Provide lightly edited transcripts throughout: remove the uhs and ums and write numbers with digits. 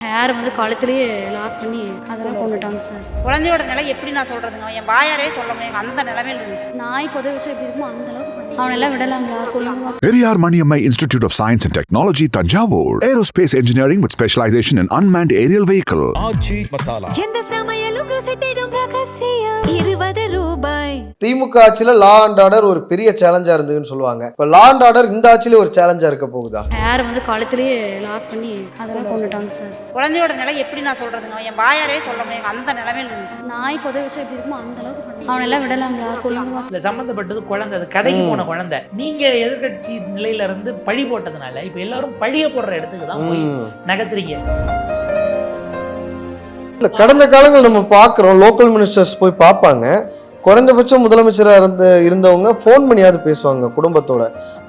Hair வந்து கழுத்துலேயே lock பண்ணி அதெல்லாம் கொண்டுட்டாங்க சார். குழந்தையோட நிலை எப்படி நான் சொல்கிறதுங்க, என் வாயாரே சொல்ல முடியாது, அந்த நிலைமையில் இருந்துச்சு. நாய் கொதை வச்சு எப்படி இருக்குமோ அந்த அளவுக்கு பண்ணி அவனெல்லாம் விடலாங்களா சொல்லுங்க. Periyar Maniammai Institute of Science and Technology, Tanjavur. Aerospace engineering with specialization in unmanned aerial vehicle. ஆச்சி மசாலா. எந்த சமையலும் ருசி தேடும் ரகசியம் 20 ரூபாய். திமுக ஆட்சியில லா அண்ட் ஆர்டர் ஒரு பெரிய சேலஞ்சா இருந்ததுன்னு சொல்லுவாங்க. இப்ப லா அண்ட் ஆர்டர் இந்த ஆட்சியில ஒரு சேலஞ்சா இருக்க போகுதா? ஹேர் வந்து கழுத்துலேயே லாக் பண்ணி அதெல்லாம் கொண்டுட்டாங்க சார். குழந்தையோட நிலை எப்படி நான் சொல்கிறதுங்க, என் வாயாரே சொல்ல முடியாது, அந்த நிலைமையில் இருந்துச்சு. நாய் கொதை வச்சு எப்படி இருக்குமோ அந்த அளவுக்கு பண்ணி அவனெல்லாம் விடலாங்களா சொல்லுங்க. இல்ல சம்பந்தப்பட்டது குழந்தை, அது கடைக்கு போன குழந்தை. நீங்க எதிர்கட்சி நிலையில இருந்து பழி போட்டதுனால இப்ப எல்லாரும் பழிய போடுற இடத்துக்கு தான் போய் நகர்த்துறீங்க. இல்ல கடந்த காலங்கள் நம்ம பாக்குறோம், லோக்கல் மினிஸ்டர்ஸ் போய் பார்ப்பாங்க, குறைந்தபட்சம் முதலமைச்சராக இருந்தவங்க ஃபோன் பண்ணியாவது பேசுவாங்க குடும்பத்தோட.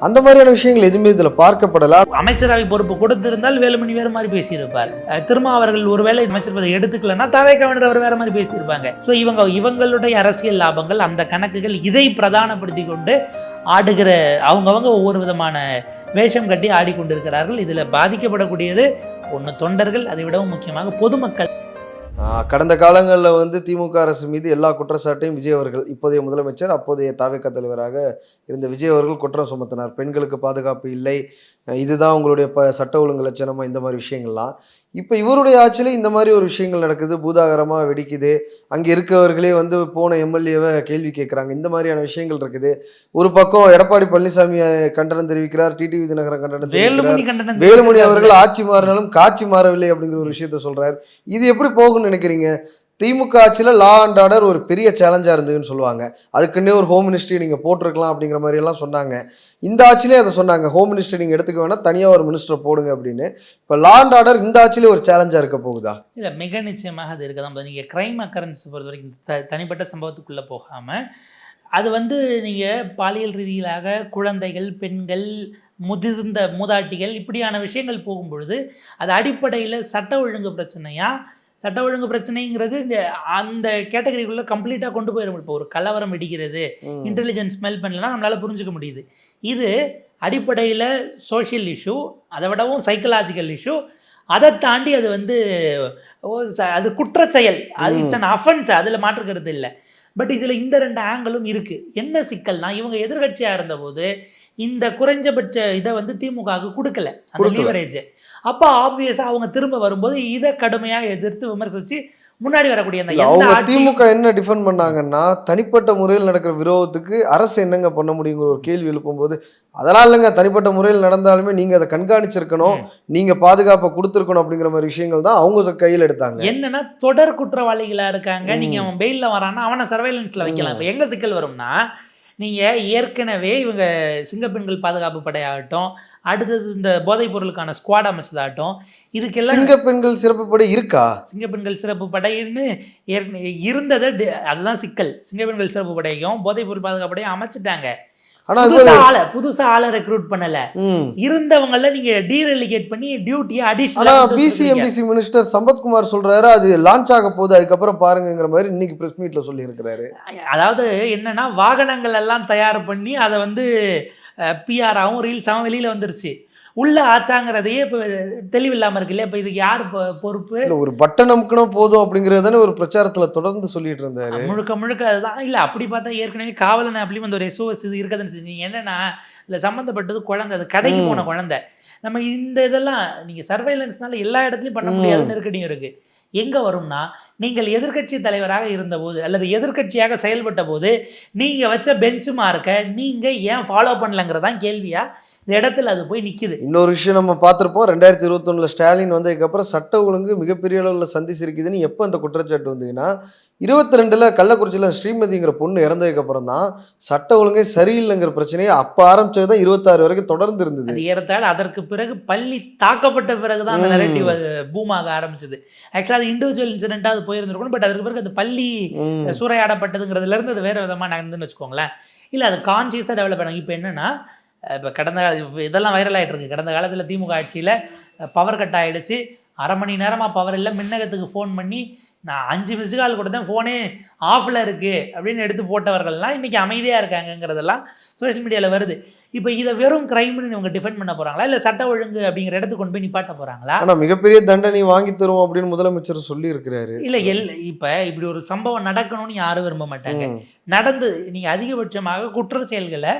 அந்த மாதிரியான விஷயங்கள் எதுவுமே இதுல பார்க்கப்படல. அமைச்சரவை பொறுப்பு கொடுத்திருந்தால் வேலுமணி வேற மாதிரி பேசியிருப்பார். அவர்கள் ஒருவேளை அமைச்சர் பதவி எடுத்துக்கலன்னா அவர் வேற மாதிரி பேசியிருப்பாங்க. ஸோ இவங்களுடைய அரசியல் லாபங்கள், அந்த கணக்குகள், இதை பிரதானப்படுத்தி கொண்டு ஆடுகிற அவங்கவங்க ஒவ்வொரு விதமான வேஷம் கட்டி ஆடிக்கொண்டிருக்கிறார்கள். இதுல பாதிக்கப்படக்கூடியது ஒன்று தொண்டர்கள், அதை விடவும் முக்கியமாக பொதுமக்கள். கடந்த காலங்களில் வந்து திமுக அரசு மீது எல்லா குற்றச்சாட்டையும் விஜய் அவர்கள், இப்போதைய முதலமைச்சர் அப்போதைய தாவேகா தலைவராக இருந்த விஜய் அவர்கள் குற்றம் சுமத்தினார். பெண்களுக்கு பாதுகாப்பு இல்லை, இதுதான் உங்களுடைய சட்ட ஒழுங்கு லட்சணமா, இந்த மாதிரி விஷயங்கள்லாம். இப்போ இவருடைய ஆட்சியில் இந்த மாதிரி ஒரு விஷயங்கள் நடக்குது, பூதாகரமாக வெடிக்குது, அங்கே இருக்கவர்களே வந்து போன எம்எல்ஏவை கேள்வி கேட்குறாங்க, இந்த மாதிரியான விஷயங்கள் இருக்குது. ஒரு பக்கம் எடப்பாடி பழனிசாமி கண்டனம் தெரிவிக்கிறார், டிடிவி தினகரன் கண்டனம் தெரிவிக்கிறார், வேலுமணி அவர்கள் ஆட்சி மாறினாலும் காட்சி மாறவில்லை அப்படிங்கிற ஒரு விஷயத்த சொல்றாரு. இது எப்படி போகும்னு நினைக்கிறீங்க? திமுக ஆட்சியில் லா அண்ட் ஆர்டர் ஒரு பெரிய சேலஞ்சாக இருந்ததுன்னு சொல்லுவாங்க, அதுக்குன்னே ஒரு ஹோம் மினிஸ்ட்ரி நீங்கள் போட்டிருக்கலாம் அப்படிங்கிற மாதிரி எல்லாம் சொன்னாங்க. இந்த ஆட்சியிலே அதை சொன்னாங்க, ஹோம் மினிஸ்ட்ரி நீங்கள் எடுத்துக்க வேணா, தனியாக ஒரு மினிஸ்டர் போடுங்க அப்படின்னு. இப்போ லா அண்ட் ஆர்டர் இந்த ஆட்சியிலே ஒரு சேலஞ்சாக இருக்க போகுதா? இல்லை, மிக நிச்சயமாக அது இருக்க தான். நீங்கள் கிரைம் அக்கரன்ஸ் பொறுத்த வரைக்கும் தனிப்பட்ட சம்பவத்துக்குள்ளே போகாமல், அது வந்து நீங்கள் பாலியல் ரீதியிலாக குழந்தைகள், பெண்கள், முதிர்ந்த மூதாட்டிகள், இப்படியான விஷயங்கள் போகும்பொழுது அது அடிப்படையில் சட்ட ஒழுங்கு பிரச்சனையா, சட்ட ஒழுங்கு பிரச்சனைங்கிறது இந்த அந்த கேட்டகரிக்குள்ளே கம்ப்ளீட்டாக கொண்டு போயிடும். இப்போ ஒரு கலவரம் வெடிக்கிறது, இன்டெலிஜென்ஸ் ஸ்மெல் பண்ணலன்னா நம்மளால் புரிஞ்சுக்க முடியுது. இது அடிப்படையில் சோஷியல் இஷ்யூ, அதை விடவும் சைக்கலாஜிக்கல் இஷ்யூ. அதை தாண்டி அது வந்து அது குற்றச்செயல், அது இட்ஸ் அன் அஃபென்ஸ், அதில் மாற்றுக்கிறது இல்லை. பட் இதில் இந்த ரெண்டு ஆங்கிளும் இருக்குது. என்ன சிக்கல்னா, இவங்க எதிர்கட்சியாக இருந்தபோது இந்த குறைஞ்சபட்ச இதை வந்து திமுகவுக்கு கொடுக்கல, அந்த லீவரேஜ். அப்போ ஆப்வியஸாக அவங்க திரும்ப வரும்போது இதை கடுமையாக எதிர்த்து விமர்சித்து முன்னாடி வரக்கூடிய அந்த திமுக என்ன டிஃபெண்ட் பண்ணாங்கன்னா, தனிப்பட்ட முறையில் நடக்கிற விரோதத்துக்கு அரசு என்னங்க பண்ண முடியுங்கிற ஒரு கேள்வி எழுப்பும்போது, அதெல்லாம் இல்லைங்க, தனிப்பட்ட முறையில் நடந்தாலுமே நீங்க அதை கண்காணிச்சிருக்கணும், நீங்க பாதுகாப்பை கொடுத்துருக்கணும் அப்படிங்கிற மாதிரி விஷயங்கள் தான் அவங்க கையில் எடுத்தாங்க. என்னன்னா, தொடர் குற்றவாளிகளா இருக்காங்க, நீங்க அவன் பெயில்ல வரான்னா அவனை சர்வைலன்ஸ்ல வைக்கலாம். இப்போ எங்க சிக்கல் வரும்னா, நீங்கள் ஏற்கனவே இவங்க சிங்கப்பெண்கள் பாதுகாப்பு படையாகட்டும், அடுத்தது இந்த போதைப் பொருளுக்கான ஸ்குவாட் அமைச்சதாகட்டும், இதுக்கெல்லாம் சிங்கப்பெண்கள் சிறப்பு படை இருக்கா? சிங்கப்பெண்கள் சிறப்பு படைன்னு இருந்ததை, அதுதான் சிக்கல். சிங்கப்பெண்கள் சிறப்பு படையும் போதைப் பொருள் பாதுகாப்பு படையும் அமைச்சிட்டாங்க. புதுசா ஆளை ரெக்ரூட் பண்ணல, இருந்தவங்கள நீங்க டீரெலிகேட் பண்ணி டியூட்டியை அடிஷனலா. பிசிஎம்பிசி மினிஸ்டர் சம்பத்குமார் சொல்றாரு அது லான்ச் ஆக போகுது, அதுக்கப்புறம் பாருங்கிற மாதிரி இன்னைக்கு பிரஸ் மீட்ல சொல்லி இருக்கிறாரு. அதாவது என்னன்னா, வாகனங்கள் எல்லாம் தயார் பண்ணி அதை வந்து பிஆராகவும் ரீல்ஸாகவும் வெளியில வந்துருச்சு. உள்ள ஆச்சாங்கிறதையே இப்போ தெளிவில்லாமல் இருக்கு இல்லையா? இப்போ இதுக்கு யார் பொறுப்பு? ஒரு பட்டன் அமுக்கணும் போதும் அப்படிங்கிறது தானே ஒரு பிரச்சாரத்தில் தொடர்ந்து சொல்லிட்டு இருந்தாரு. முழுக்க அதுதான். இல்லை, அப்படி பார்த்தா ஏற்கனவே காவலனை அப்படி வந்து ஒரு SOS இது இருக்கதுன்னு செஞ்சீங்க. என்னன்னா, இதில் சம்மந்தப்பட்டது குழந்தை, அது கடைக்கு போன குழந்தை. நம்ம இந்த இதெல்லாம் நீங்கள் சர்வைலன்ஸ்னால எல்லா இடத்துலையும் பண்ண முடியாத நெருக்கடியும் இருக்குது. எங்கே வரும்னா, நீங்கள் எதிர்கட்சி தலைவராக இருந்தபோது அல்லது எதிர்கட்சியாக செயல்பட்ட போது நீங்கள் வச்ச பெஞ்ச் மார்க்கை நீங்கள் ஏன் ஃபாலோ பண்ணலங்கிறதான் கேள்வியா இந்த இடத்துல அது போய் நிற்கிது. இன்னொரு விஷயம் நம்ம பார்த்துருப்போம், 2021 ஸ்டாலின் வந்ததுக்கப்புறம் சட்ட ஒழுங்கு மிகப்பெரிய அளவில் சந்திச்சிருக்குதுன்னு எப்போ அந்த குற்றச்சாட்டு வந்ததுன்னா, 22 கள்ளக்குறிச்சியில் ஸ்ரீமதிங்கிற பொண்ணு இறந்ததுக்கப்புறம் தான் சட்ட ஒழுங்கே சரியில்லைங்கிற பிரச்சனையை அப்போ ஆரம்பிச்சது தான் 26 வரைக்கும் தொடர்ந்து இருந்தது. அது ஏறத்தாழ அதற்கு பிறகு பள்ளி தாக்கப்பட்ட பிறகு தான் அந்த நெரட்டிவ் பூமாக ஆரம்பிச்சது. ஆக்சுவலாக அது இண்டிவிஜுவல் இன்சிடென்ட்டாக அது போயிருந்துருக்கணும். பட் அதுக்கு பிறகு அது பள்ளி சூறையாடப்பட்டதுங்கிறதுலேருந்து அது வேறு விதமாக நடந்துன்னு வச்சுக்கோங்களேன். இல்லை, அது கான்சியஸாக டெவலப் ஆனாங்க. இப்போ என்னென்னா, இப்போ இதெல்லாம் வைரல் ஆகிட்டு இருக்கு. கடந்த காலத்தில் திமுக ஆட்சியில் பவர் கட் ஆகிடுச்சு, 1/2 மணி நேரமாக பவர் இல்லை, மின்னகத்துக்கு ஃபோன் பண்ணி நான் 5 மிஸ்டு கால் கொடுத்தேன், ஃபோனே ஆஃபில் இருக்குது அப்படின்னு எடுத்து போட்டவர்கள்லாம் இன்றைக்கி அமைதியாக இருக்காங்கங்கிறதெல்லாம் சோஷியல் மீடியாவில் வருது. இப்போ இதை வெறும் கிரைம்னு இவங்க டிஃபெண்ட் பண்ண போகிறாங்களா, இல்லை சட்ட ஒழுங்கு அப்படிங்கிற இடத்துக்கு கொண்டு போய் நிப்பாட்ட போகிறாங்களா? ஆனால் மிகப்பெரிய தண்டனை வாங்கி தருவோம் அப்படின்னு முதலமைச்சர் சொல்லியிருக்கிறாரு. இல்லை இப்போ இப்படி ஒரு சம்பவம் நடக்கணும்னு யாரும் விரும்ப மாட்டாங்க. நடந்து நீங்கள் அதிகபட்சமாக குற்ற செயல்களை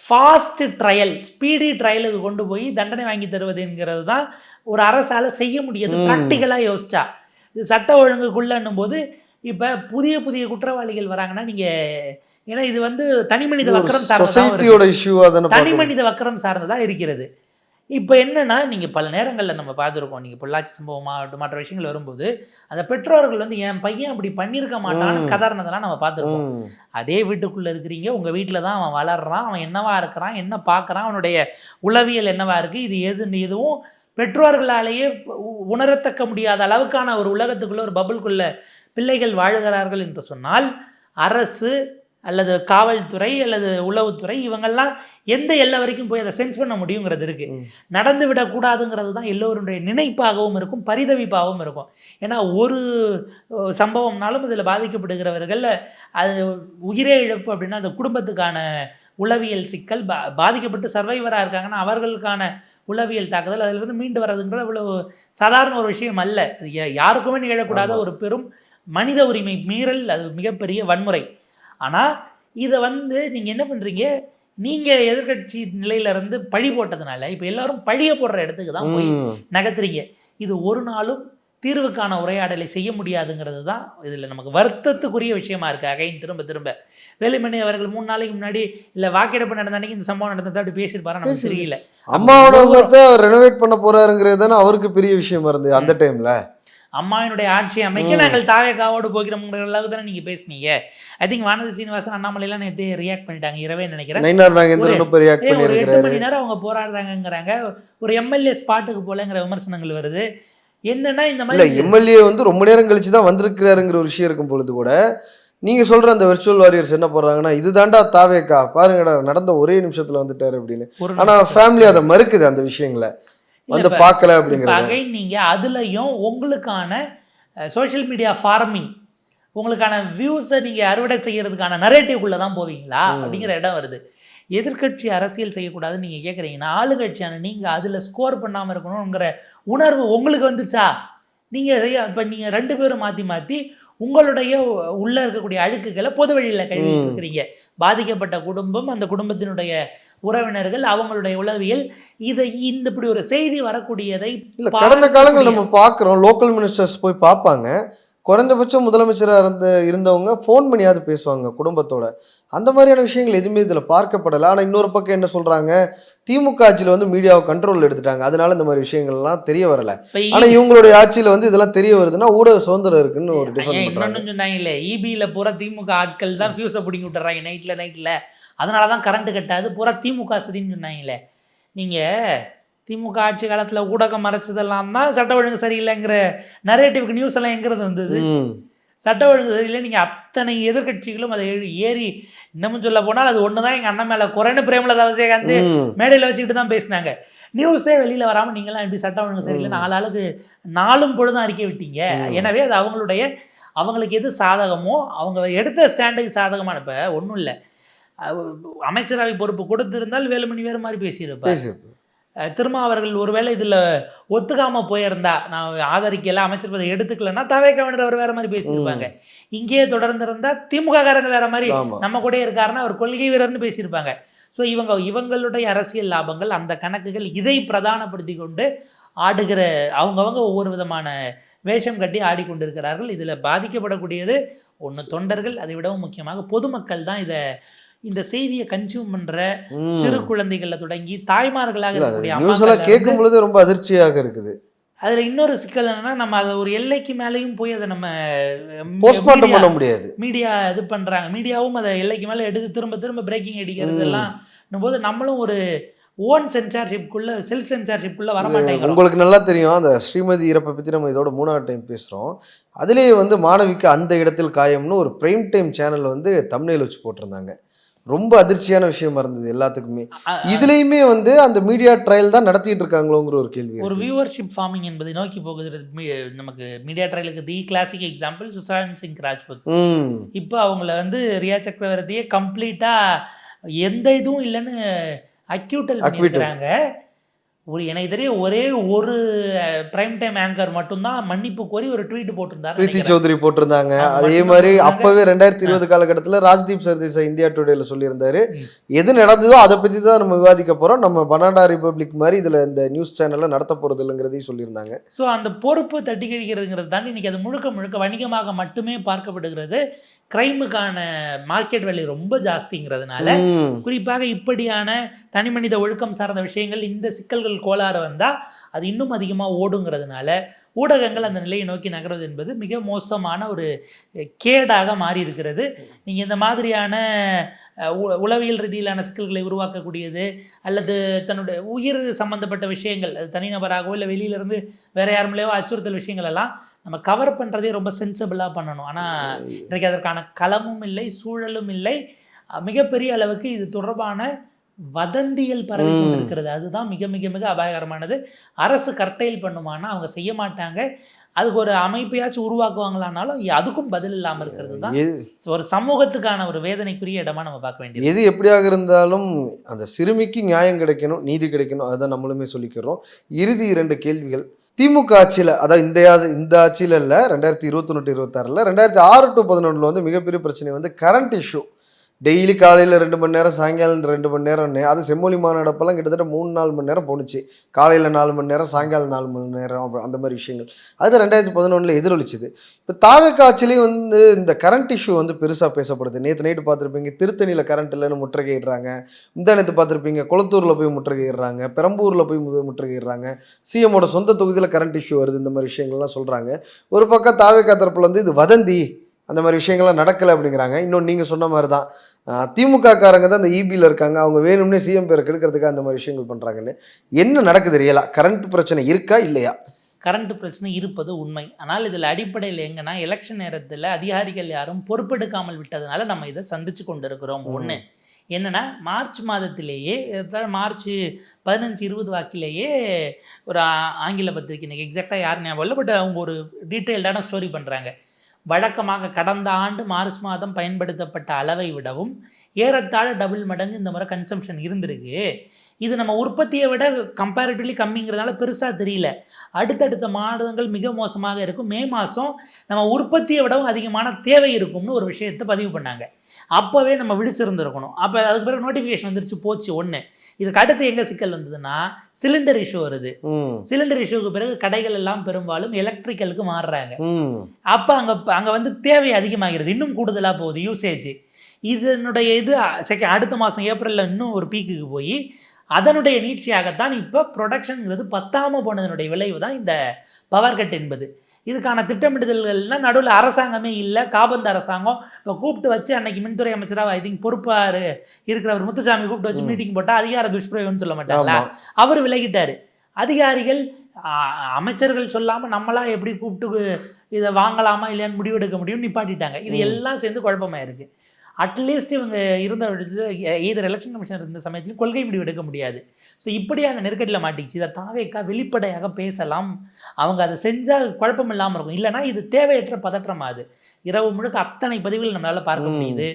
ஃபாஸ்ட் ட்ரையல், ஸ்பீடி ட்ரையலுக்கு கொண்டு போய் தண்டனை வாங்கி தருவதுங்கிறது தான் ஒரு அரசால் செய்ய முடியாது ப்ராக்டிக்கலாக யோசிச்சா. இது சட்ட ஒழுங்குக்குள்ளன்னும் போது இப்போ புதிய புதிய குற்றவாளிகள் வராங்கன்னா நீங்கள், ஏன்னா இது வந்து தனி மனித வக்கரம் சார்ந்ததாக, தனி மனித வக்கரம் சார்ந்ததாக இருக்கிறது. இப்போ என்னன்னா, நீங்கள் பல நேரங்களில் நம்ம பார்த்துருக்கோம், நீங்கள் பொள்ளாச்சி சம்பவமாகட்டும் மற்ற விஷயங்கள் வரும்போது அந்த பெற்றோர்கள் வந்து என் பையன் அப்படி பண்ணியிருக்க மாட்டான்னு கதறினதெல்லாம் நம்ம பார்த்துருக்கோம். அதே வீட்டுக்குள்ளே இருக்கிறீங்க, உங்கள் வீட்டில் தான் அவன் வளர்றான், அவன் என்னவா இருக்கிறான், என்ன பார்க்குறான், அவனுடைய உளவியல் என்னவா இருக்குது, இது எதுவும் பெற்றோர்களாலேயே உணரத்தக்க முடியாத அளவுக்கான ஒரு உலகத்துக்குள்ளே, ஒரு பபுள்குள்ளே பிள்ளைகள் வாழுகிறார்கள் என்று சொன்னால், அரசு அல்லது காவல்துறை அல்லது உளவுத்துறை இவங்கெல்லாம் எந்த எல்லை வரைக்கும் போய் அதை சென்ஸ் பண்ண முடியுங்கிறது இருக்குது. நடந்து விடக்கூடாதுங்கிறது தான் எல்லோருடைய நினைப்பாகவும் இருக்கும், பரிதவிப்பாகவும் இருக்கும். ஏன்னா ஒரு சம்பவம்னாலும் இதில் பாதிக்கப்படுகிறவர்கள் அது உயிரே இழப்பு அப்படின்னா அந்த குடும்பத்துக்கான உளவியல் சிக்கல், பாதிக்கப்பட்டு சர்வைவராக இருக்காங்கன்னா அவர்களுக்கான உளவியல் தாக்குதல், அதிலிருந்து மீண்டு வர்றதுங்கிறது அவ்வளோ சாதாரண ஒரு விஷயம் அல்ல. அது யாருக்குமே நிகழக்கூடாத ஒரு பெரும் மனித உரிமை மீறல், அது மிகப்பெரிய வன்முறை. ஆனால் இதை வந்து நீங்கள் என்ன பண்ணுறீங்க, நீங்கள் எதிர்கட்சி நிலையிலேருந்து பழி போட்டதுனால இப்போ எல்லாரும் பழியை போடுற இடத்துக்கு தான் போய் நகர்த்துறீங்க. இது ஒரு நாளும் தீர்வுக்கான உரையாடலை செய்ய முடியாதுங்கிறது தான் இதில் நமக்கு வருத்தத்துக்குரிய விஷயமா இருக்குது. அகைன் திரும்ப திரும்ப வேலுமணி அவர்கள் 3 நாளைக்கு முன்னாடி இல்லை வாக்கெடுப்பு நடந்த அன்னைக்கு இந்த சம்பவம் நடந்தது அப்படி பேசியிருப்பாரு, நமக்கு தெரியல. அம்மாவோட ரெனோவேட் பண்ண போறாருங்கிறது தானே அவருக்கு பெரிய விஷயமா இருந்தது அந்த டைம்ல. அம்மாவினுடைய ஆட்சி அமைக்க நாங்கள் தாவேக்காவோடு போகிறோம்ங்கிற அளவுக்கு தானே நீங்கள் பேசுனீங்க. ஐ திங்க் வானதி சீனிவாசன் அண்ணாமலையெல்லாம் நேற்று ரியாக்ட் பண்ணிட்டாங்க, இரவே நினைக்கிறேன். ஒரு 8 மணி நேரம் அவங்க போராடுறாங்கிறாங்க, ஒரு எம்எல்ஏ ஸ்பாட்டுக்கு போலங்கிற விமர்சனங்கள் வருது. என்னன்னா இந்த மாதிரி எம்எல்ஏ வந்து ரொம்ப நேரம் கழிச்சு தான் வந்திருக்கிறாருங்கிற ஒரு விஷயம் இருக்கும் பொழுது கூட நீங்க சொல்ற அந்த வெர்ச்சுவல் வாரியர்ஸ் என்ன போடுறாங்கன்னா, இது தாண்டா தாவேக்கா பாருங்கடா நடந்த ஒரே நிமிஷத்துல வந்துட்டாரு அப்படின்னு. ஆனா ஃபேமிலி அதை மறுக்குது, அந்த விஷயங்களை வந்து பார்க்கல அப்படிங்கிறது. நீங்க அதுலயும் உங்களுக்கான சோஷியல் மீடியா ஃபார்மிங், உங்களுக்கான வியூஸை நீங்க அறுவடை செய்யறதுக்கான நரேட்டிவ்குள்ள தான் போவீங்களா அப்படிங்கிற இடம் வருது. எதிர்கட்சி அரசியல் செய்யக்கூடாது நீங்கள் கேட்குறீங்கன்னா, ஆளுங்கட்சியான நீங்கள் அதில் ஸ்கோர் பண்ணாமல் இருக்கணுங்கிற உணர்வு உங்களுக்கு வந்துச்சா? நீங்கள் இப்போ நீங்கள் 2 பேரும் மாற்றி மாற்றி உங்களுடைய உள்ளே இருக்கக்கூடிய அழுக்குகளை பொது வழியில் கழுவிட்டு இருக்கிறீங்க. பாதிக்கப்பட்ட குடும்பம், அந்த குடும்பத்தினுடைய உறவினர்கள், அவங்களுடைய உளவியல், இதை இந்த இப்படி ஒரு செய்தி வரக்கூடியதை கடந்த காலங்கள் நம்ம பார்க்குறோம். லோக்கல் மினிஸ்டர்ஸ் போய் பார்ப்பாங்க, குறைந்தபட்சம் முதலமைச்சராக இருந்தவங்க ஃபோன் பண்ணியாவது பேசுவாங்க குடும்பத்தோட. அந்த மாதிரியான விஷயங்கள் எதுவுமே இதில் பார்க்கப்படலை. ஆனால் இன்னொரு பக்கம் என்ன சொல்கிறாங்க, திமுக ஆட்சியில் வந்து மீடியாவை கண்ட்ரோல் எடுத்துட்டாங்க, அதனால இந்த மாதிரி விஷயங்கள்லாம் தெரிய வரலை. ஆனால் இவங்களுடைய ஆட்சியில் வந்து இதெல்லாம் தெரிய வருதுன்னா ஊடக சுதந்திரம் இருக்குன்னு ஒரு இன்னொன்னு சொன்னாங்கல்ல, இபியில் பூரா திமுக ஆட்கள் தான் ஃபியூஸை பிடிங்கி விட்டுறாங்க நைட்டில், அதனால தான் கரண்ட்டு கட்டாது, பூரா திமுக சதின்னு சொன்னாங்களே. நீங்கள் திமுக ஆட்சி காலத்தில் ஊடகம் மறைச்சதெல்லாம் தான் சட்ட ஒழுங்கு சரியில்லைங்கிற நரேட்டிவ்க்கு நியூஸ் எல்லாம் எங்கிறது வந்தது. சட்ட ஒழுங்கு சரியில்லை, நீங்கள் அத்தனை எதிர்கட்சிகளும் அதை ஏறி இன்னமும் சொல்ல போனால் அது ஒன்று தான் எங்கள் அண்ணன் மேலே குறைன்னு பிரேமலதா விஜயகாந்த் மேடையில் வச்சுக்கிட்டு தான் பேசினாங்க. நியூஸே வெளியில் வராமல் நீங்களாம் எப்படி சட்ட ஒழுங்கு சரியில்லை 4 ஆளுக்கு 4 பொழுதும் அறிக்கை விட்டீங்க. எனவே அது அவங்களுக்கு எது சாதகமோ அவங்க எடுத்த ஸ்டாண்டுக்கு சாதகமான. இப்போ ஒன்றும் இல்லை, அமைச்சரவை பொறுப்பு கொடுத்திருந்தால் வேலுமணி வேறு மாதிரி பேசியிருப்பார். திருமாவர்கள் ஒருவேளை இதில் ஒத்துக்காமல் போயிருந்தா, நான் ஆதரிக்கல, அமைச்சர் பதவி எடுத்துக்கலன்னா தவேக்கவர் வேற மாதிரி பேசியிருப்பாங்க. இங்கேயே தொடர்ந்து இருந்தால் திமுக காரங்க வேற மாதிரி நம்ம கூட இருக்காருன்னா அவர் கொள்கை வீரர்னு பேசியிருப்பாங்க. ஸோ இவங்களுடைய அரசியல் லாபங்கள், அந்த கணக்குகள், இதை பிரதானப்படுத்தி கொண்டு ஆடுகிற அவங்கவங்க ஒவ்வொரு விதமான வேஷம் கட்டி ஆடிக்கொண்டிருக்கிறார்கள். இதில் பாதிக்கப்படக்கூடியது ஒன்று தொண்டர்கள், அதை விடவும் முக்கியமாக பொதுமக்கள் தான். இந்த செய்தியை கன்சியூம் பண்ற சிறு குழந்தைகள்ல தொடங்கி தாய்மார்களாக இருக்கக்கூடிய கேட்கும் பொழுது ரொம்ப அதிர்ச்சியாக இருக்குது. அதுல இன்னொரு சிக்கல் என்னன்னா, நம்ம அதை ஒரு எல்லைக்கு மேலேயும் போய் அதை நம்ம போஸ்ட்மார்ட்டம் பண்ண முடியாது. மீடியா இது பண்றாங்க, மீடியாவும் அதை எல்லைக்கு மேலே எடுத்து திரும்ப திரும்ப பிரேக்கிங் அடிக்கிறது எல்லாம் போது நம்மளும் ஒரு ஓன் சென்சார்ஷிப்குள்ள, செல்ஃப் சென்சார்ஷிப்குள்ள வரமாட்டேங்க. உங்களுக்கு நல்லா தெரியும், அந்த ஸ்ரீமதி இறப்பை பற்றி நம்ம இதோட 3வது டைம் பேசுகிறோம். அதுலேயே வந்து மாணவிக்கு அந்த இடத்தில் காயம்னு ஒரு பிரைம் டைம் சேனல் வந்து தம்ப்நெயில் வச்சு போட்டிருந்தாங்க. ரொம்ப அதிர்ச்சியான விஷயமா இருந்தது எல்லாத்துக்குமே. இதுலயுமே வந்து அந்த மீடியா ட்ரையல் தான் நடத்திட்டு இருக்காங்களோங்கிற ஒரு கேள்வி ஒரு இருக்கு. வியூவர்ஷிப் ஃபார்மிங் என்பதை நோக்கி போகுது. நமக்கு மீடியா ட்ரையலுக்கு the classic example Sushant Singh Rajput. இப்போ அவங்கள வந்து ரியா சக்கரவர்த்தியே கம்ப்ளீட்டா எந்த இதுவும் இல்லைன்னு அக்யூட்டல் பண்ணியிருக்கிறாங்க. எனக்கு தெரிய ஒரே ஒரு பிரைம் டைம் ஆங்கர் மட்டும்தான் மன்னிப்பு கோரி ஒரு ட்வீட் போட்டிருந்தாரு. பிரீத்தி சௌத்ரி போட்டிருந்தாங்க. அதே மாதிரி அப்பவே 2020 காலகட்டத்தில் ராஜ்தீப் சர்தேசாய் இந்தியா டுடேல சொல்லியிருந்தாரு, எது நடந்ததோ அதை பத்தி தான் நம்ம விவாதிக்க போறோம், நம்ம பனானா ரிபப்ளிக் மாதிரி இதுல இந்த நியூஸ் சேனல்ல நடத்த போறது இல்லைங்கிறதையும் சொல்லியிருந்தாங்க. ஸோ அந்த பொறுப்பு தட்டி கழிக்கிறதுங்கிறது தாண்டி இன்னைக்கு அது முழுக்க முழுக்க வணிகமாக மட்டுமே பார்க்கப்படுகிறது. கிரைமுக்கான மார்க்கெட் வேல்யூ ரொம்ப ஜாஸ்திங்கிறதுனால குறிப்பாக இப்படியான தனிமனித ஒழுக்கம் சார்ந்த விஷயங்கள், இந்த சிக்கல்கள் கோளாறு வந்தால் அது இன்னும் அதிகமாக ஓடுங்கிறதுனால ஊடகங்கள் அந்த நிலையை நோக்கி நகர்வது என்பது மிக மோசமான ஒரு கேடாக மாறி இருக்கிறது. நீங்கள் இந்த மாதிரியான உளவியல் ரீதியிலான சிக்கல்களை உருவாக்கக்கூடியது அல்லது தன்னுடைய உயிர் சம்பந்தப்பட்ட விஷயங்கள், அது தனிநபராகவோ இல்லை வெளியிலேருந்து வேற யாருமேவோ அச்சுறுத்தல் விஷயங்கள் எல்லாம் நம்ம கவர் பண்ணுறதே ரொம்ப சென்சிபிளாக பண்ணணும். ஆனால் இன்றைக்கு அதற்கான களமும் இல்லை, சூழலும் இல்லை. மிகப்பெரிய அளவுக்கு இது தொடர்பான வதந்திகள் பரவி கொண்டிருக்கிறது. அதுதான் மிக மிக மிக அபாயகரமானது. அரசு கர்டைல் பண்ணுமானா அவங்க செய்ய மாட்டாங்க. அதுக்கு ஒரு அமைப்பையாச்சும் உருவாக்குவாங்களானாலும் அதுக்கும் பதில் இல்லாமல் இருக்கிறது தான் ஒரு சமூகத்துக்கான ஒரு வேதனைக்குரிய இடமா நம்ம பார்க்க வேண்டியது. எது எப்படியாக இருந்தாலும் அந்த சிறுமிக்கு நியாயம் கிடைக்கணும், நீதி கிடைக்கணும், அதுதான் நம்மளுமே சொல்லிக்கிறோம். இறுதி 2 கேள்விகள். திமுக ஆட்சியில், அதாவது இந்த ஆட்சியில் இல்லை, 2021-26 2006 to 2011 வந்து மிகப்பெரிய பிரச்சனை வந்து கரண்ட் இஷ்யூ. டெய்லி காலையில் 2 மணி நேரம், சாயங்காலம் 2 மணி நேரம். அது செம்மொழி மாநாடப்பெல்லாம் கிட்டத்தட்ட 3-4 மணி நேரம் போணுச்சு. காலையில் 4 மணி நேரம், சாயங்காலம் 4 மணி நேரம், அந்த மாதிரி விஷயங்கள். அது 2011 எதிரொலிச்சுது. இப்போ தாவேக்கா ஆட்சிலையும் வந்து இந்த கரண்ட் இஷ்யூ வந்து பெருசாக பேசப்படுது. நேற்று நைட்டு பார்த்துருப்பீங்க, திருத்தணியில் கரண்ட் இல்லைன்னு முற்றுகையிடுறாங்க. முந்தா நேற்று பார்த்துருப்பீங்க, குளத்தூரில் போய் முற்றுகையிடுறாங்க, பெரம்பூரில் போய் முற்றுகையிடுறாங்க. சிஎம்மோட சொந்த தொகுதியில் கரண்ட் இஷ்யூ வருது. இந்த மாதிரி விஷயங்கள்லாம் சொல்கிறாங்க. ஒரு பக்கம் தாவேக்கா தரப்பில் வந்து இது வதந்தி, அந்த மாதிரி விஷயங்கள்லாம் நடக்கலை அப்படிங்கிறாங்க. இன்னொன்று நீங்கள் சொன்ன மாதிரி தான் திமுக காரங்க தான் இந்த இபியில் இருக்காங்க, அவங்க வேணும்னே சிஎம் பேரை கெடுக்கிறதுக்கு அந்த மாதிரி விஷயங்கள் பண்ணுறாங்கன்னு. என்ன நடக்குது ரியலா? கரண்ட் பிரச்சனை இருக்கா இல்லையா? கரண்ட் பிரச்சனை இருப்பது உண்மை. ஆனால் இதில் அடிப்படையில் எங்கன்னா எலெக்ஷன் நேரத்தில் அதிகாரிகள் யாரும் பொறுப்பெடுக்காமல் விட்டதுனால நம்ம இதை சந்திச்சு கொண்டு இருக்கிறோம். ஒன்று என்னென்னா, மார்ச் மாதத்திலேயே, மார்ச் 15-20 வாக்கிலேயே ஒரு ஆங்கில பத்திரிக்கை, இன்றைக்கி எக்ஸாக்டாக யார் ஞாபகம் இல்லை, பட் அவங்க ஒரு டீட்டெயில்டான ஸ்டோரி பண்ணுறாங்க. வழக்கமாக கடந்த ஆண்டு மார்ச் மாதம் பயன்படுத்தப்பட்ட அளவை விடவும் ஏறத்தாழ டபுள் மடங்கு இந்த முறை கன்சம்ஷன் இருந்திருக்கு. இது நம்ம உற்பத்தியை விட கம்பேரிட்டிவ்லி கம்மிங்கிறதுனால பெருசாக தெரியல. அடுத்தடுத்த மாதங்கள் மிக மோசமாக இருக்கும். மே மாதம் நம்ம உற்பத்தியை விடவும் அதிகமான தேவை இருக்கும்னு ஒரு விஷயத்தை பதிவு பண்ணாங்க. அப்போவே நம்ம விழிச்சிருந்துருக்கணும். அப்போ அதுக்கு பிறகு நோட்டிஃபிகேஷன் வந்துருச்சு, போச்சு. ஒன்று. இதுக்கு அடுத்து எங்கே சிக்கல் வந்ததுன்னா சிலிண்டர் இஷ்யூ வருது. சிலிண்டர் இஷ்யூக்கு பிறகு கடைகள் எல்லாம் பெரும்பாலும் எலக்ட்ரிக்கலுக்கு மாறுறாங்க. அப்போ அங்கே வந்து தேவை அதிகமாகிறது, இன்னும் கூடுதலாக போகுது யூசேஜ். இதனுடைய அடுத்த மாதம் ஏப்ரலில் இன்னும் ஒரு பீக்குக்கு போய் அதனுடைய நீட்சியாகத்தான் இப்போ ப்ரொடக்ஷனுங்கிறது பத்தாமல் போனதனுடைய விளைவு தான் இந்த பவர் கட் என்பது. இதுக்கான திட்டமிடுதல்கள்னால் நடுவில் அரசாங்கமே இல்லை. காபந்து அரசாங்கம் இப்போ கூப்பிட்டு வச்சு அன்னைக்கு மின்துறை அமைச்சராக ஐ திங்க் பொறுப்பாக இருக்கிறவர் முத்துசாமி கூப்பிட்டு வச்சு மீட்டிங் போட்டால் அதிகார துஷ்பிரயோகம்னு சொல்ல மாட்டாங்களா? அவர் விலகிட்டார். அதிகாரிகள் அமைச்சர்கள் சொல்லாமல் நம்மளா எப்படி கூப்பிட்டு இதை வாங்கலாமா இல்லையான்னு முடிவெடுக்க முடியும்னு நிப்பாட்டிட்டாங்க. இது எல்லாம் சேர்ந்து குழப்பமாக இருக்குது. அட்லீஸ்ட் இவங்க இருந்த ஈதர் எலெக்ஷன் கமிஷனர் இருந்த சமயத்துலையும் கொள்கை முடிவு எடுக்க முடியாது. ஸோ இப்படியான நெருக்கடியில் மாட்டிச்சு. இதை தாவேக்கா வெளிப்படையாக பேசலாம், அவங்க அதை செஞ்சால் குழப்பம் இல்லாமல் இருக்கும். இல்லைனா இது தேவையற்ற பதற்றமாகுது. இரவு முழுக்க அத்தனை பதிவுகள் நம்மளால் பார்க்க முடியுது.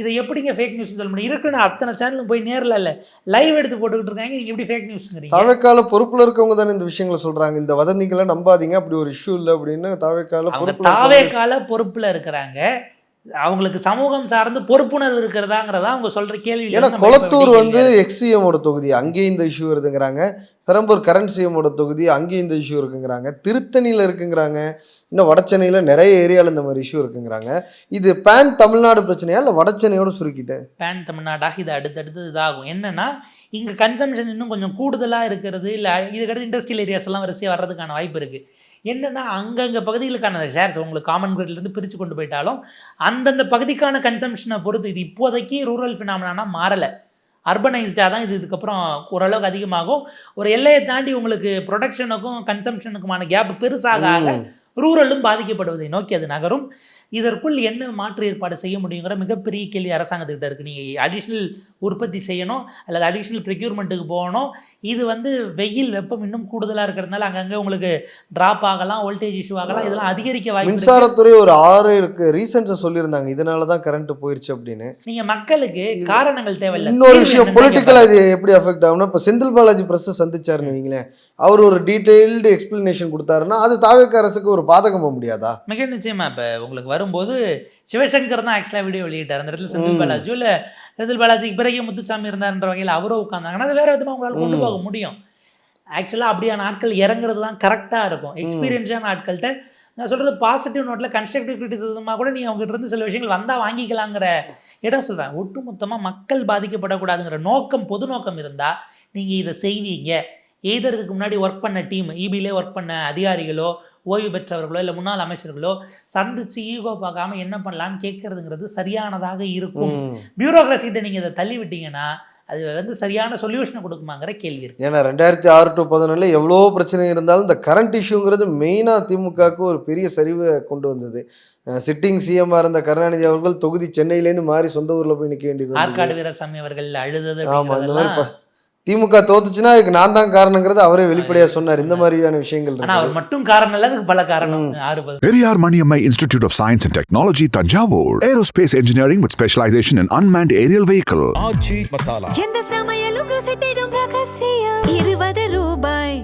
இதை எப்படிங்க ஃபேக் நியூஸ் சொல்ல முடியும்? இருக்குன்னு அத்தனை சேனலும் போய் நேரில் இல்லை, லைவ் எடுத்து போட்டுக்கிட்டு இருக்காங்க. நீங்கள் எப்படி ஃபேக் நியூஸ்ங்கிறீங்க? தாவேக்கால பொறுப்பில் இருக்கவங்க தானே இந்த விஷயங்களை சொல்கிறாங்க. இந்த வதந்திகளை நம்பாதீங்க, அப்படி ஒரு இஷ்யூ இல்லை அப்படின்னு தாவேக்கால பொறுப்பில் இருக்கிறாங்க. அவங்களுக்கு சமூகம் சார்ந்து பொறுப்புணர்வு இருக்கிறதாங்கிறதா அவங்க சொல்ற கேள்வி. ஏன்னா கொளத்தூர் வந்து எக்ஸிஎமோட தொகுதி, அங்கேயும் இந்த இஷ்யூ வருதுங்கிறாங்க. பெரம்பூர் கரண்ட் சிஎமோட தொகுதி, அங்கேயும் இந்த இஷ்யூ இருக்குங்கிறாங்க. திருத்தணியில் இருக்குங்கிறாங்க. இன்னும் வடச்சென்னையில் நிறைய ஏரியாவில் இந்த மாதிரி இஷ்யூ இருக்குங்கிறாங்க. இது பேன் தமிழ்நாடு பிரச்சனையா இல்லை வடச்சென்னையோட சுருக்கிட்டேன்? பேன் தமிழ்நாடாக இது அடுத்தடுத்து இதாகும். என்னன்னா, இங்கே கன்சம்ஷன் இன்னும் கொஞ்சம் கூடுதலாக இருக்கிறது, இல்லை இதுக்கடுத்து இண்டஸ்ட்ரியல் ஏரியாஸ் எல்லாம் வரிசையாக வர்றதுக்கான வாய்ப்பு இருக்குது. என்னென்னா, அங்கங்கே பகுதிகளுக்கான ஷேர்ஸ் உங்களுக்கு காமன் கிரிட்லேருந்து பிரித்து கொண்டு போயிட்டாலும் அந்தந்த பகுதிக்கான கன்சம்ஷனை பொறுத்து இது இப்போதைக்கு ரூரல் ஃபினாமினா மாறலை, அர்பனைஸ்டாக தான் இது. இதுக்கப்புறம் ஓரளவுக்கு அதிகமாகும். ஒரு எல்லையை தாண்டி உங்களுக்கு ப்ரொடக்ஷனுக்கும் கன்சம்ஷனுக்குமான கேப் பெருசாக ரூரலும் பாதிக்கப்படுவதை நோக்கி அது நகரும். இதற்குள் என்ன மாற்று ஏற்பாடு செய்ய முடியுங்கிற மிகப்பெரிய கேள்வி அரசாங்கத்துக்கிட்ட இருக்குது. நீங்கள் அடிஷ்னல் உற்பத்தி செய்யணும் அல்லது அடிஷ்னல் ப்ரெக்யூர்மெண்ட்டுக்கு போகணும். இது வந்து வெயில் வெப்பம் இன்னும் கூடுதலாக இருக்கிறதுனால அங்கங்கே உங்களுக்கு ட்ராப் ஆகலாம், வோல்டேஜ் இஷ்யூ ஆகலாம், இதெல்லாம் அதிகரிக்க வாய்ப்பு. மின்சாரத்துறை ஒரு 6 ரீசன்ஸை சொல்லியிருந்தாங்க இதனால தான் கரண்ட் போயிருச்சு அப்படின்னு. நீங்கள் மக்களுக்கு காரணங்கள் தேவையில்லை. இன்னொரு விஷயம் பொலிட்டிக்கலாக இது எப்படி அஃபெக்ட் ஆகும்னா, இப்போ செந்தில் பாலாஜி பிரஸ்ஸை சந்திச்சாருன்னு வைங்களேன், அவர் ஒரு டீட்டெயில்டு எக்ஸ்பிளனேஷன் கொடுத்தாருன்னா அது தாவேக்கா அரசுக்கு ஒரு பாதகமாக முடியாதா? மிக நிச்சயமா. இப்போ உங்களுக்கு வரும்போது சிவசங்கர் தான் ஆக்சுவலாக வீடியோ வெளியிட்டார். அந்த இடத்துல செந்தில் பாலாஜியோ இல்லை செந்தில் பாலாஜிக்கு பிறகு முத்துசாமி இருந்தார்ன்ற வகையில் அவரோ உட்காந்தாங்கன்னா அது வேறு விதமாக உங்களால் கொண்டு போக முடியும். ஆக்சுவலாக அப்படியான ஆட்கள் இறங்குறது தான் கரெக்டாக இருக்கும். எக்ஸ்பீரியன்ஸான ஆட்கள்கிட்ட நான் சொல்கிறது பாசிட்டிவ் நோட்டில் கன்ஸ்ட்ரக்டிவ் கிரிட்டிசிசமாக கூட நீங்கள் அவங்ககிட்ட இருந்து சில விஷயங்கள் வந்தால் வாங்கிக்கலாங்கிற இடம் சொல்கிறேன். ஒட்டுமொத்தமாக மக்கள் பாதிக்கப்படக்கூடாதுங்கிற நோக்கம், பொது நோக்கம் இருந்தால் நீங்கள் இதை செய்வீங்க. எய்தர் இதுக்கு முன்னாடி ஒர்க் பண்ண டீம், இபிலே ஒர்க் பண்ண அதிகாரிகளோ ஓய்வு பெற்றவர்களோ இல்லை முன்னாள் அமைச்சர்களோ சந்திச்சு ஈகோ பார்க்காம என்ன பண்ணலான்னு கேட்கறதுங்கிறது சரியானதாக இருக்கும். பியூரோக்ரஸிகிட்ட நீங்கள் இதை தள்ளி விட்டீங்கன்னா அது வந்து சரியான சொல்யூஷனை கொடுக்குமாங்கிற கேள்வி இருக்கு. ஏன்னா 2006 to 2014 எவ்வளோ பிரச்சனை இருந்தாலும் இந்த கரண்ட் இஷ்யூங்கிறது மெயினாக திமுகவுக்கு ஒரு பெரிய சரிவை கொண்டு வந்தது. சிட்டிங் சிஎம்மாக இருந்த கருணாநிதி அவர்கள் தொகுதி சென்னையிலேருந்து மாறி சொந்த ஊரில் போய் நிற்க வேண்டியது. ஆற்காடு வீரசாமி அவர்கள் அழுதது. ஆமாம், இந்த மாதிரி திமுக தோத்துச்சுன்னா அதுக்கு நான் தான் காரணங்கிறது அவரே வெளிப்படையாக சொன்னார். இந்த மாதிரியான விஷயங்கள் ஆனால் அவர் மட்டும் காரணம் இல்லை, அதுக்கு பல காரணம். Periyar Maniammai Institute of Science and Technology, Tanjavur. Aerospace engineering with specialization in unmanned aerial vehicle. எந்த சமையலும் ருசி தேடும் ரகசியம் 20 ரூபாய்.